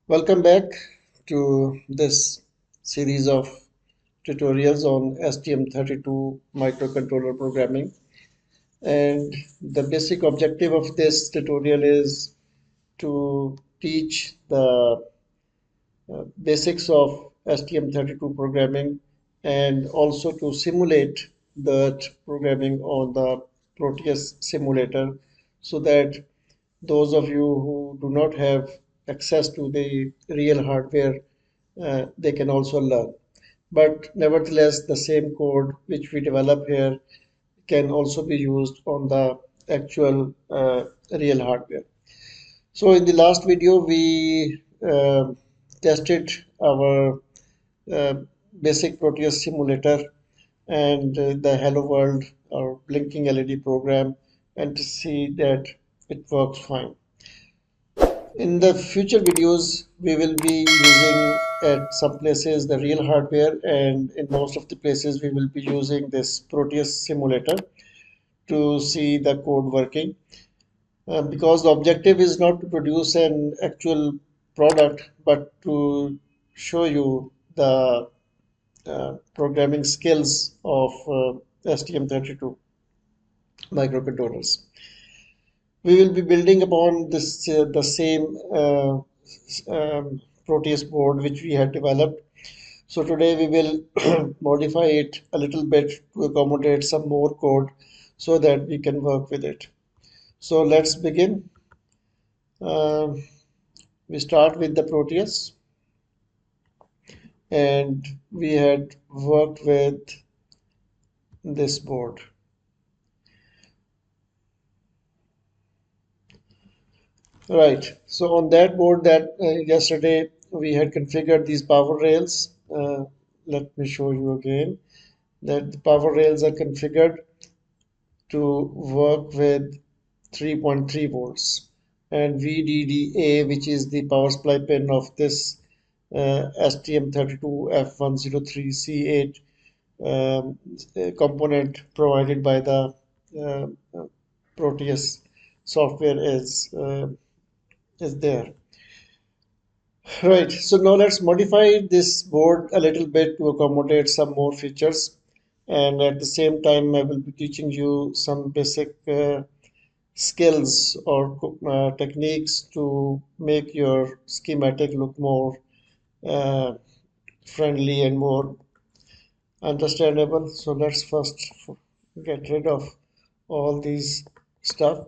Welcome back to this series of tutorials on STM32 microcontroller programming. And the basic objective of this tutorial is to teach the basics of STM32 programming and also to simulate that programming on the Proteus simulator so that those of you who do not have access to the real hardware, they can also learn. But nevertheless, the same code which we develop here can also be used on the actual real hardware. So in the last video, we tested our uh, basic Proteus simulator and the Hello World or blinking LED program, and to see that it works fine. In the future videos, we will be using at some places the real hardware, and in most of the places, we will be using this Proteus simulator to see the code working. Because the objective is not to produce an actual product, but to show you the programming skills of STM32 microcontrollers. We will be building upon this the same Proteus board which we had developed. So today we will modify it a little bit to accommodate some more code so that we can work with it. So let's begin. Um we start with the Proteus, and we had worked with this board. Right. So on that board that yesterday we had configured these power rails. Let me show you again that the power rails are configured to work with 3.3 volts, and VDDA, which is the power supply pin of this STM32F103C8 component provided by the uh, Proteus software is there. Right, so now let's modify this board a little bit to accommodate some more features. And at the same time, I will be teaching you some basic skills or techniques to make your schematic look more uh, friendly and more understandable. So let's first get rid of all these stuff.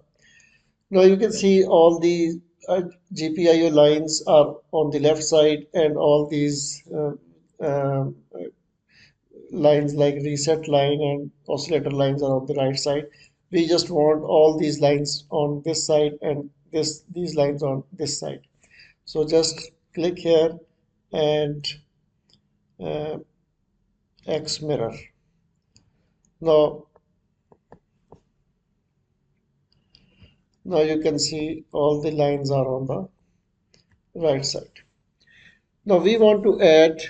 Now you can see all the GPIO lines are on the left side, and all these uh, lines like reset line and oscillator lines are on the right side. We just want all these lines on this side and these lines on this side. So just click here and uh, X mirror. Now, now you can see all the lines are on the right side. Now we want to add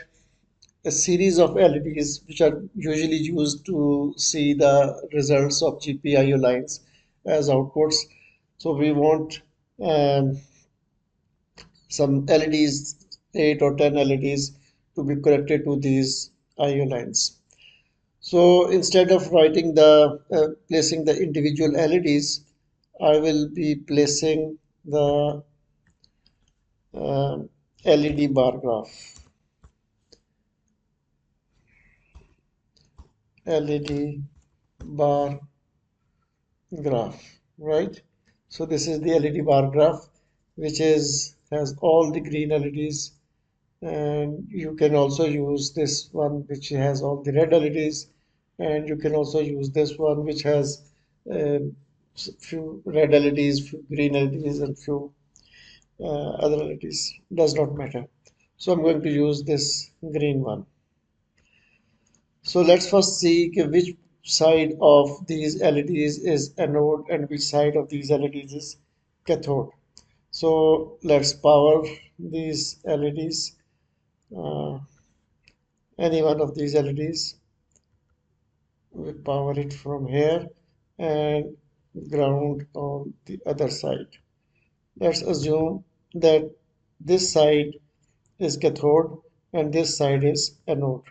a series of LEDs which are usually used to see the results of GPIO lines as outputs. So we want um, some LEDs, 8 or 10 LEDs, to be connected to these IO lines. So instead of writing placing the individual LEDs, I will be placing the uh, LED bar graph. LED bar graph, right? So this is the LED bar graph, which is has all the green LEDs, and you can also use this one which has all the red LEDs, and you can also use this one which has uh, few red LEDs, few green LEDs, and few other LEDs. Does not matter. So I'm going to use this green one. So let's first see which side of these LEDs is anode and which side of these LEDs is cathode. So let's power these LEDs, uh, any one of these LEDs. We power it from here and ground on the other side. Let's assume that this side is cathode and this side is anode,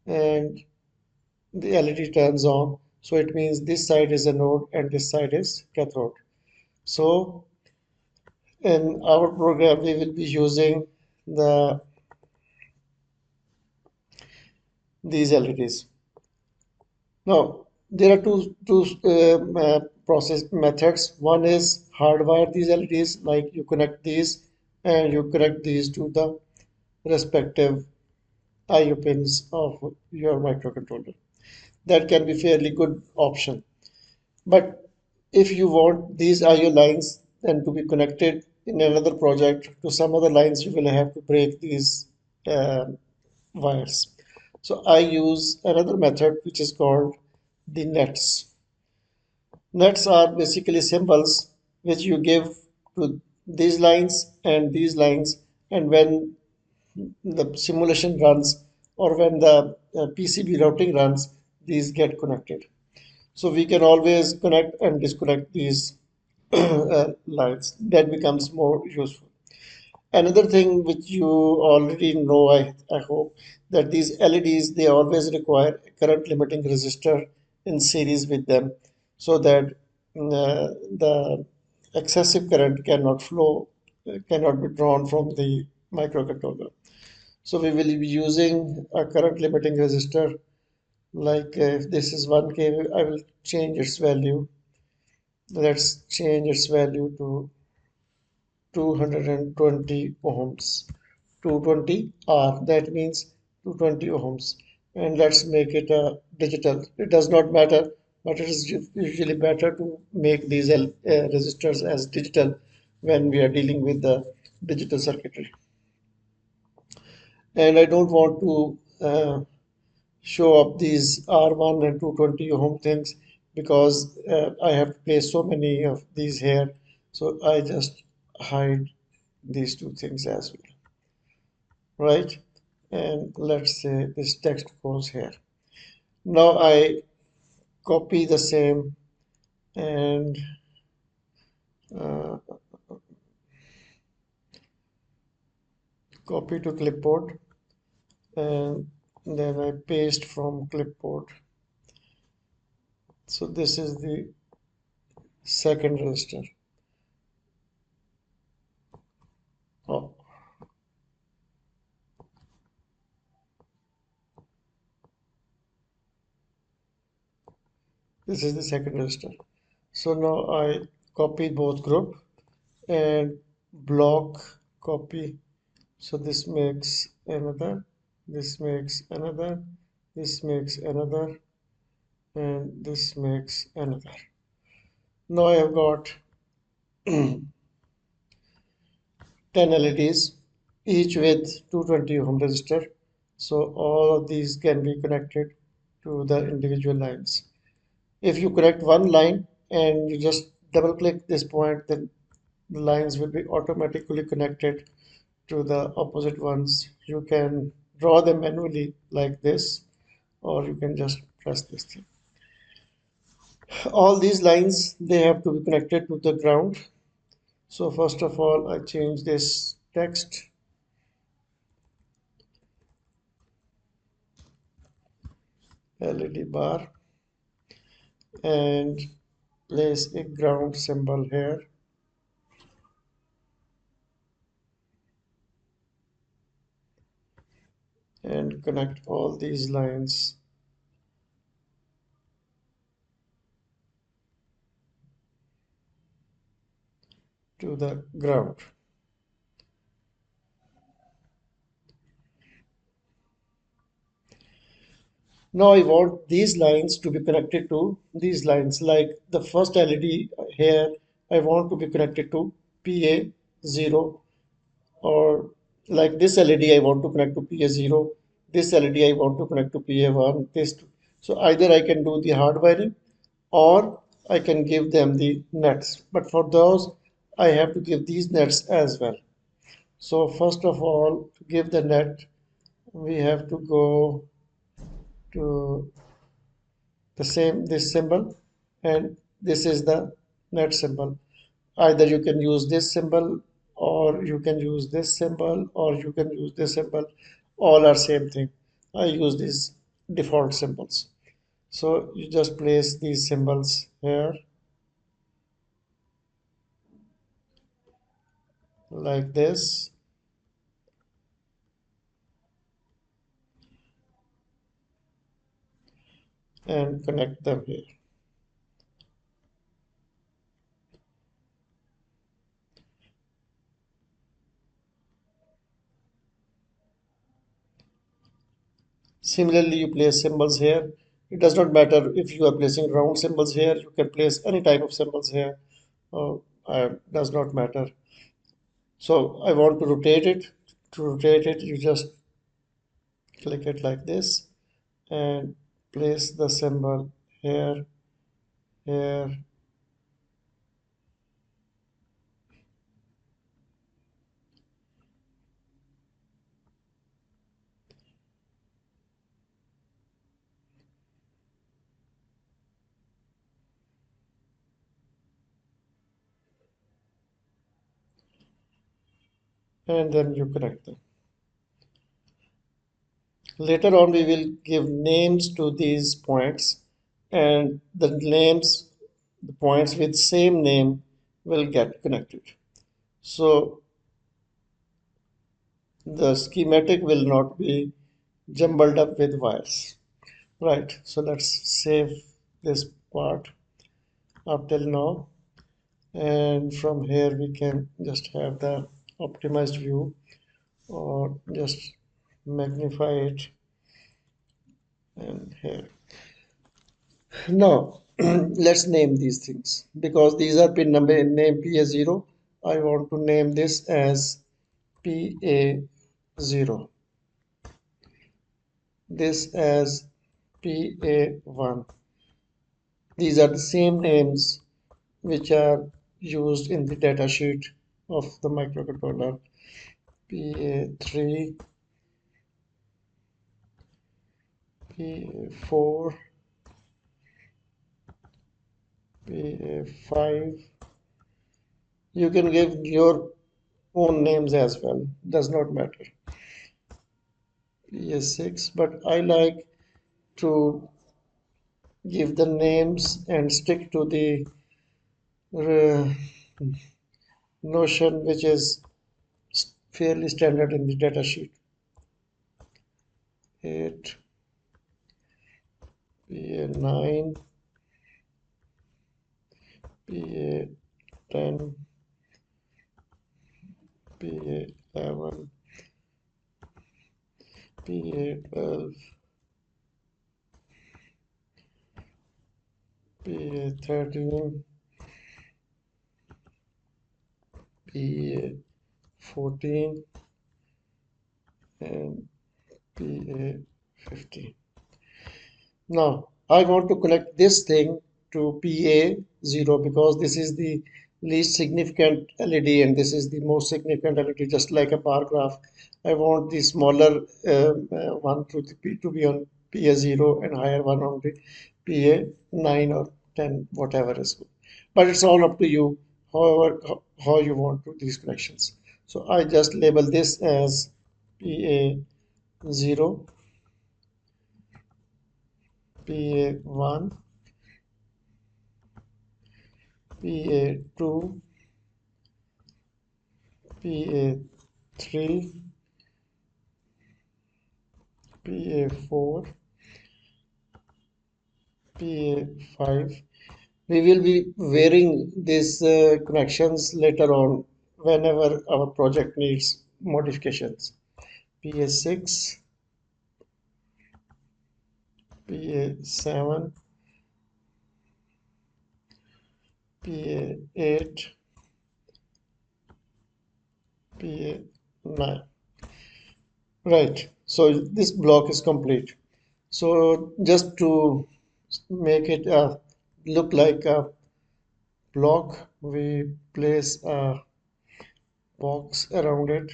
and the LED turns on, so it means this side is anode and this side is cathode. So in our program we will be using the these LEDs. Now there are two process methods. One is hardwire these LEDs, like you connect these and you connect these to the respective IO pins of your microcontroller. That can be fairly good option. But if you want these IO lines then to be connected in another project to some other lines, you will have to break these uh, wires. So I use another method which is called the nets. Nets are basically symbols which you give to these lines and these lines, and when the simulation runs or when the PCB routing runs, these get connected. So we can always connect and disconnect these lines. That becomes more useful. Another thing which you already know, I hope, that these LEDs, they always require a current limiting resistor in series with them so that the excessive current cannot flow, cannot be drawn from the microcontroller. So we will be using a current limiting resistor, like if this is 1K, I will change its value. Let's change its value to 220 ohms. 220 R, that means 220 ohms. And let's make it a digital. It does not matter, but it is usually better to make these resistors as digital when we are dealing with the digital circuitry. And I don't want to show up these R1 and 220 ohm things because I have to place so many of these here. So I just hide these two things as well, right? And let's say this text goes here. Now I copy the same and uh, copy to clipboard, and then I paste from clipboard. So this is the second register. Oh, this is the second register. So now I copy both group and block copy. So this makes another, this makes another, this makes another, and this makes another. Now I have got 10 LEDs, each with 220 ohm resistor. So all of these can be connected to the individual lines. If you connect one line and you just double click this point, then the lines will be automatically connected to the opposite ones. You can draw them manually like this, or you can just press this thing. All these lines, they have to be connected to the ground. So first of all, I change this text, LED bar, and place a ground symbol here. And connect all these lines to the ground. Now I want these lines to be connected to these lines. Like the first LED here, I want to be connected to PA0, or like this LED I want to connect to PA0, this LED I want to connect to PA1, this two. So either I can do the hardwiring or I can give them the nets. But for those, I have to give these nets as well. So first of all, to give the net, we have to go to the same this symbol, and this is the net symbol. Either you can use this symbol or you can use this symbol, or you can use this symbol. All are same thing. I use these default symbols. So you just place these symbols here like this, and connect them here. Similarly, you place symbols here. It does not matter if you are placing round symbols here, you can place any type of symbols here. Does not matter. So I want to rotate it. To rotate it, you just click it like this and place the symbol here, here, and then you connect them. Later on, we will give names to these points, and the names, the points with same name will get connected. So the schematic will not be jumbled up with wires. Right, so let's save this part up till now. And from here, we can just have the optimized view or just magnify it and here. Now, let's name these things because these are pin number name PA0. I want to name this as PA0, this as PA1. These are the same names which are used in the data sheet of the microcontroller. PA3, PA4, PA5. You can give your own names as well, does not matter. PS6, but I like to give the names and stick to the uh, notion which is fairly standard in the datasheet. 8, PA9, PA10, PA11, PA12, PA13, PA14, and PA15. Now, I want to connect this thing to PA0 because this is the least significant LED and this is the most significant LED, just like a bar graph. I want the smaller one to be on PA0 and higher one on the PA9 or 10, whatever is good. But it's all up to you, however, how you want to these connections. So I just label this as PA0, PA1, PA2, PA3, PA4, PA5. We will be varying these connections later on whenever our project needs modifications. PA6, PA7, PA8, PA9. Right, so this block is complete. So just to make it look like a block, we place a box around it.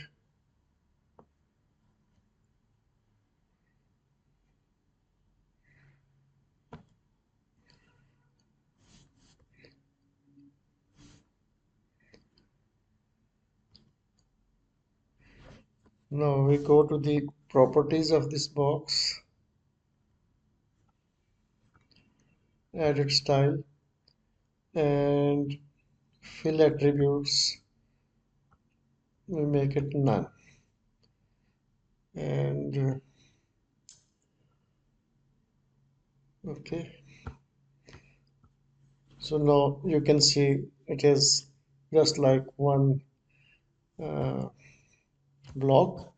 Now we go to the properties of this box, edit style, and fill attributes. We make it none. And okay, so now you can see it is just like one uh, block,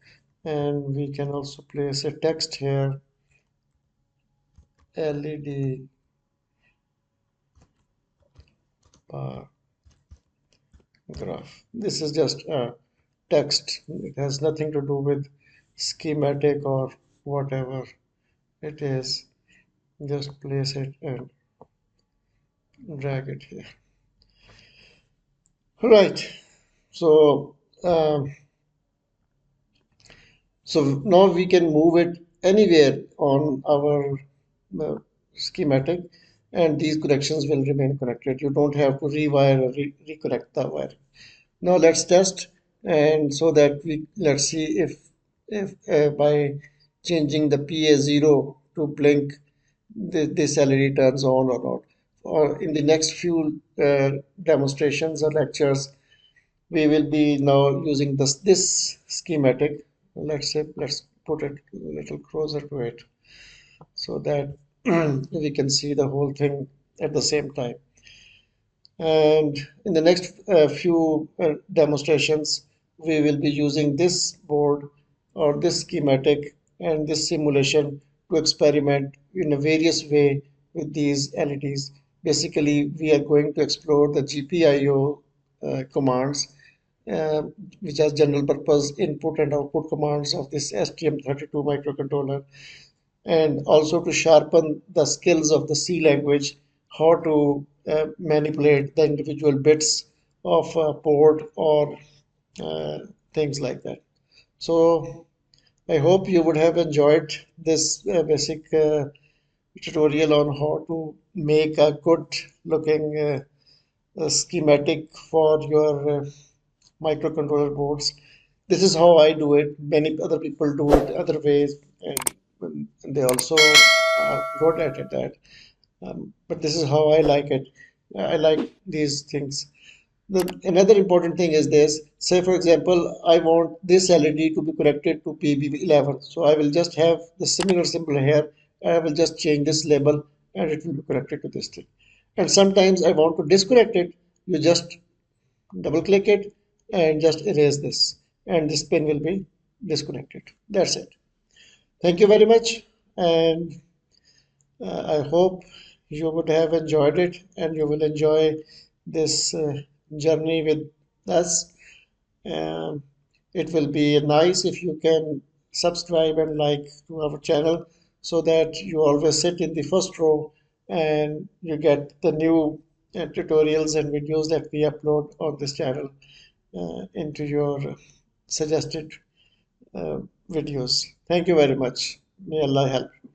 and we can also place a text here, LED bar graph. This is just text. It has nothing to do with schematic or whatever it is. Just place it and drag it here. Right. So um, so now we can move it anywhere on our schematic, and these connections will remain connected. You don't have to rewire or reconnect the wire. Now let's test, and so that let's see if by changing the PA0 to blink, this LED turns on or not. Or in the next few demonstrations or lectures, we will be now using this schematic. Let's say let's put it a little closer to it so that we can see the whole thing at the same time. And in the next few demonstrations, we will be using this board or this schematic and this simulation to experiment in a various way with these LEDs. Basically, we are going to explore the GPIO commands, uh, which has general purpose input and output commands of this STM32 microcontroller, and also to sharpen the skills of the C language, how to manipulate the individual bits of a port or uh, things like that. So I hope you would have enjoyed this basic tutorial on how to make a good looking schematic for your microcontroller boards. This is how I do it. Many other people do it other ways, and they also are good at it. That, but this is how I like it. I like these things. Another important thing is this. Say, for example, I want this LED to be connected to PB11. So I will just have the similar symbol here. I will just change this label and it will be connected to this thing. And sometimes I want to disconnect it. You just double click it and just erase this, and this pin will be disconnected. That's it. Thank you very much, and I hope you would have enjoyed it and you will enjoy this journey with us. um, it will be nice if you can subscribe and like to our channel so that you always sit in the first row and you get the new tutorials and videos that we upload on this channel into your suggested uh, videos. Thank you very much. May Allah help you.